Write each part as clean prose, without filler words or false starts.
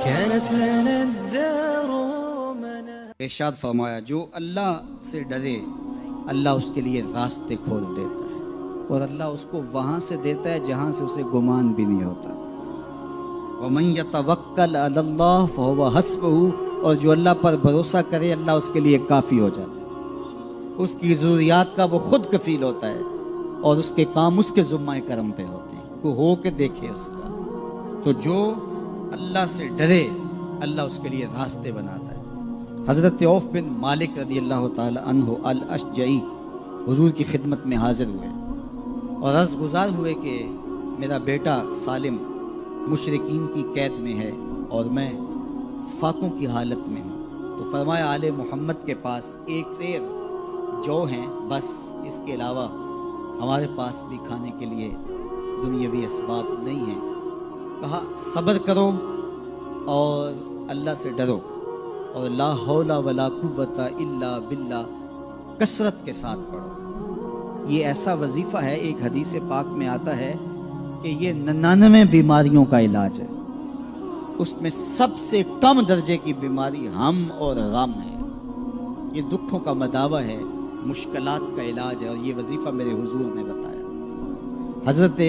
كانت لنا الدار منى. ارشاد فرمایا جو اللہ سے ڈرے اللہ اس کے لیے راستے کھول دیتا ہے اور اللہ اس کو وہاں سے دیتا ہے جہاں سے اسے گمان بھی نہیں ہوتا. وَمَن يَتَوَكَّلْ عَلَى اللَّهِ فَهُوَ حَسْبُهُ، اور جو اللہ پر بھروسہ کرے اللہ اس کے لیے کافی ہو جاتا ہے. اس کی ضروریات کا وہ خود کفیل ہوتا ہے اور اس کے کام اس کے ذمہ کرم پہ ہوتے ہیں. وہ ہو کے دیکھے اس کا. تو جو اللہ سے ڈرے اللہ اس کے لیے راستے بناتا ہے. حضرت عوف بن مالک رضی اللہ تعالی عنہ الاشجعی حضور کی خدمت میں حاضر ہوئے اور عرض گزار ہوئے کہ میرا بیٹا سالم مشرکین کی قید میں ہے اور میں فاقوں کی حالت میں ہوں. تو فرمایا آل محمد کے پاس ایک سیر جو ہیں بس، اس کے علاوہ ہمارے پاس بھی کھانے کے لیے دنیاوی اسباب نہیں ہیں. کہا صبر کرو اور اللہ سے ڈرو اور لا حول ولا قوت الا باللہ کثرت کے ساتھ پڑھو. یہ ایسا وظیفہ ہے، ایک حدیث پاک میں آتا ہے کہ یہ 99 بیماریوں کا علاج ہے. اس میں سب سے کم درجے کی بیماری ہم اور غم ہے. یہ دکھوں کا مداوع ہے، مشکلات کا علاج ہے، اور یہ وظیفہ میرے حضور نے بتایا. حضرت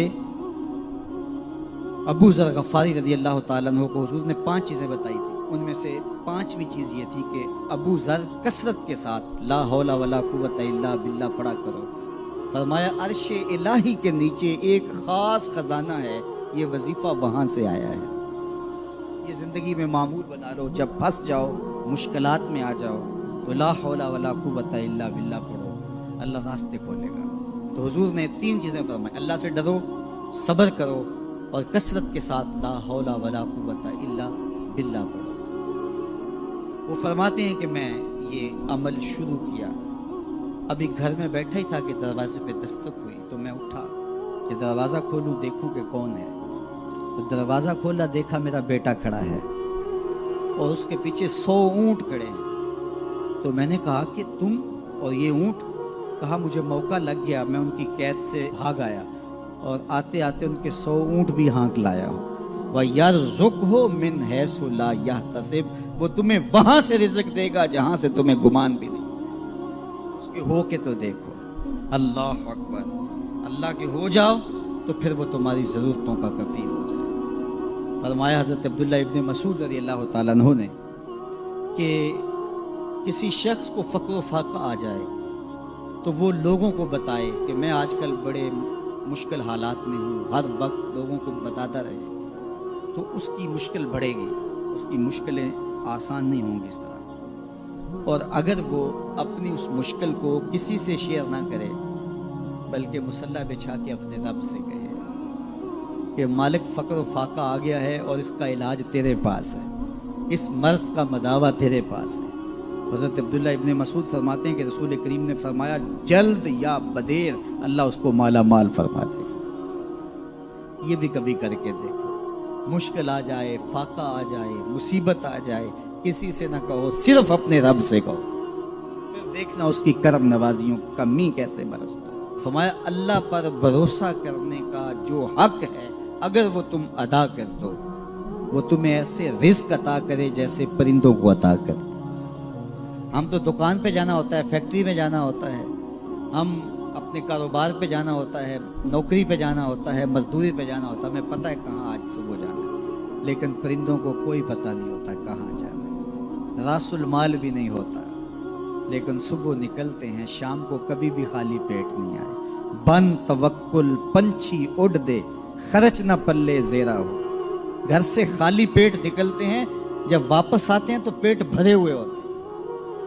ابو ذر غفاری رضی اللہ تعالیٰ عنہ کو حضور نے 5 چیزیں بتائی تھی. ان میں سے 5ویں چیز یہ تھی کہ ابو ذر کثرت کے ساتھ لا حول ولا قوت الا باللہ پڑھا کرو. فرمایا عرش الہی کے نیچے ایک خاص خزانہ ہے، یہ وظیفہ وہاں سے آیا ہے. یہ زندگی میں معمول بنا لو. جب پھنس جاؤ، مشکلات میں آ جاؤ تو لا حول ولا قوت الا باللہ پڑھو، اللہ راستے کھولے گا. تو حضور نے 3 چیزیں فرمائی: اللہ سے ڈرو، صبر کرو اور کثرت کے ساتھ لا حول ولا قوت الا باللہ پڑھو. وہ فرماتے ہیں کہ میں یہ عمل شروع کیا، ابھی گھر میں بیٹھا ہی تھا کہ دروازے پہ دستک ہوئی تو میں اٹھا کہ دروازہ کھولوں دیکھوں کہ کون ہے. تو دروازہ کھولا، دیکھا میرا بیٹا کھڑا ہے اور اس کے پیچھے 100 اونٹ کھڑے ہیں. تو میں نے کہا کہ تم اور یہ اونٹ؟ کہا مجھے موقع لگ گیا، میں ان کی قید سے بھاگ آیا اور آتے آتے ان کے 100 اونٹ بھی ہانک لایا ہوں. وَيَرْزُقْهُ مِنْ حَيْثُ لَا يَحْتَسِبُ، وہ تمہیں وہاں سے رزق دے گا جہاں سے تمہیں گمان بھی نہیں. اس کے ہو کے تو دیکھو. اللہ اکبر. اللہ کے ہو جاؤ تو پھر وہ تمہاری ضرورتوں کا کفیل ہو جائے. فرمایا حضرت عبداللہ ابن مسعود رضی اللہ تعالیٰ عنہ نے کہ کسی شخص کو فقر و فاقہ آ جائے تو وہ لوگوں کو بتائے کہ میں آج کل بڑے مشکل حالات میں ہوں، ہر وقت لوگوں کو بتاتا رہے تو اس کی مشکل بڑھے گی، اس کی مشکلیں آسان نہیں ہوں گی اس طرح. اور اگر وہ اپنی اس مشکل کو کسی سے شیئر نہ کرے بلکہ مصلی بچھا کے اپنے رب سے کہے کہ مالک فقر و فاقہ آ گیا ہے اور اس کا علاج تیرے پاس ہے، اس مرض کا مداوع تیرے پاس ہے. حضرت عبداللہ ابن مسعود فرماتے ہیں کہ رسول کریم نے فرمایا جلد یا بدیر اللہ اس کو مالا مال فرما دے. یہ بھی کبھی کر کے دیکھو. مشکل آ جائے، فاقہ آ جائے، مصیبت آ جائے، کسی سے نہ کہو، صرف اپنے رب سے کہو، پھر دیکھنا اس کی کرم نوازیوں کا می کیسے برستا. فرمایا اللہ پر بھروسہ کرنے کا جو حق ہے اگر وہ تم ادا کر دو وہ تمہیں ایسے رزق عطا کرے جیسے پرندوں کو عطا کرتے. ہم تو دکان پہ جانا ہوتا ہے، فیکٹری میں جانا ہوتا ہے، ہم اپنے کاروبار پہ جانا ہوتا ہے، نوکری پہ جانا ہوتا ہے، مزدوری پہ جانا ہوتا ہے، ہمیں پتہ ہے کہاں آج صبح جانا ہے. لیکن پرندوں کو کوئی پتہ نہیں ہوتا کہاں جانا ہے. راس المال بھی نہیں ہوتا لیکن صبح نکلتے ہیں، شام کو کبھی بھی خالی پیٹ نہیں آئے. بن توکل پنچھی اڑ دے، خرچ نہ پلے زیرا ہو. گھر سے خالی پیٹ نکلتے ہیں، جب واپس آتے ہیں تو پیٹ بھرے ہوئے ہوتے ہیں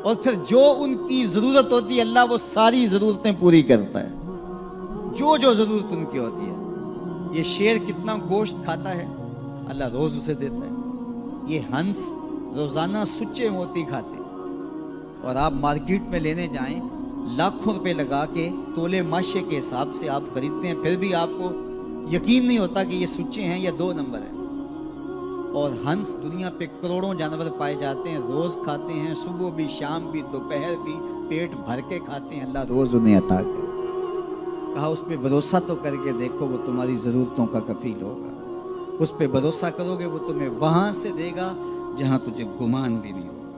اور پھر جو ان کی ضرورت ہوتی ہے اللہ وہ ساری ضرورتیں پوری کرتا ہے، جو ضرورت ان کی ہوتی ہے. یہ شیر کتنا گوشت کھاتا ہے اللہ روز اسے دیتا ہے. یہ ہنس روزانہ سچے موتی کھاتے ہیں اور آپ مارکیٹ میں لینے جائیں لاکھوں روپے لگا کے تولے ماشے کے حساب سے آپ خریدتے ہیں، پھر بھی آپ کو یقین نہیں ہوتا کہ یہ سچے ہیں یا 2 نمبر ہیں. اور ہنس دنیا پہ کروڑوں جانور پائے جاتے ہیں، روز کھاتے ہیں، صبح بھی، شام بھی، دوپہر بھی، پیٹ بھر کے کھاتے ہیں، اللہ روز انہیں عطا کرے. کہا اس پہ بھروسہ تو کر کے دیکھو، وہ تمہاری ضرورتوں کا کفیل ہوگا. اس پہ بھروسہ کرو گے وہ تمہیں وہاں سے دے گا جہاں تجھے گمان بھی نہیں ہو.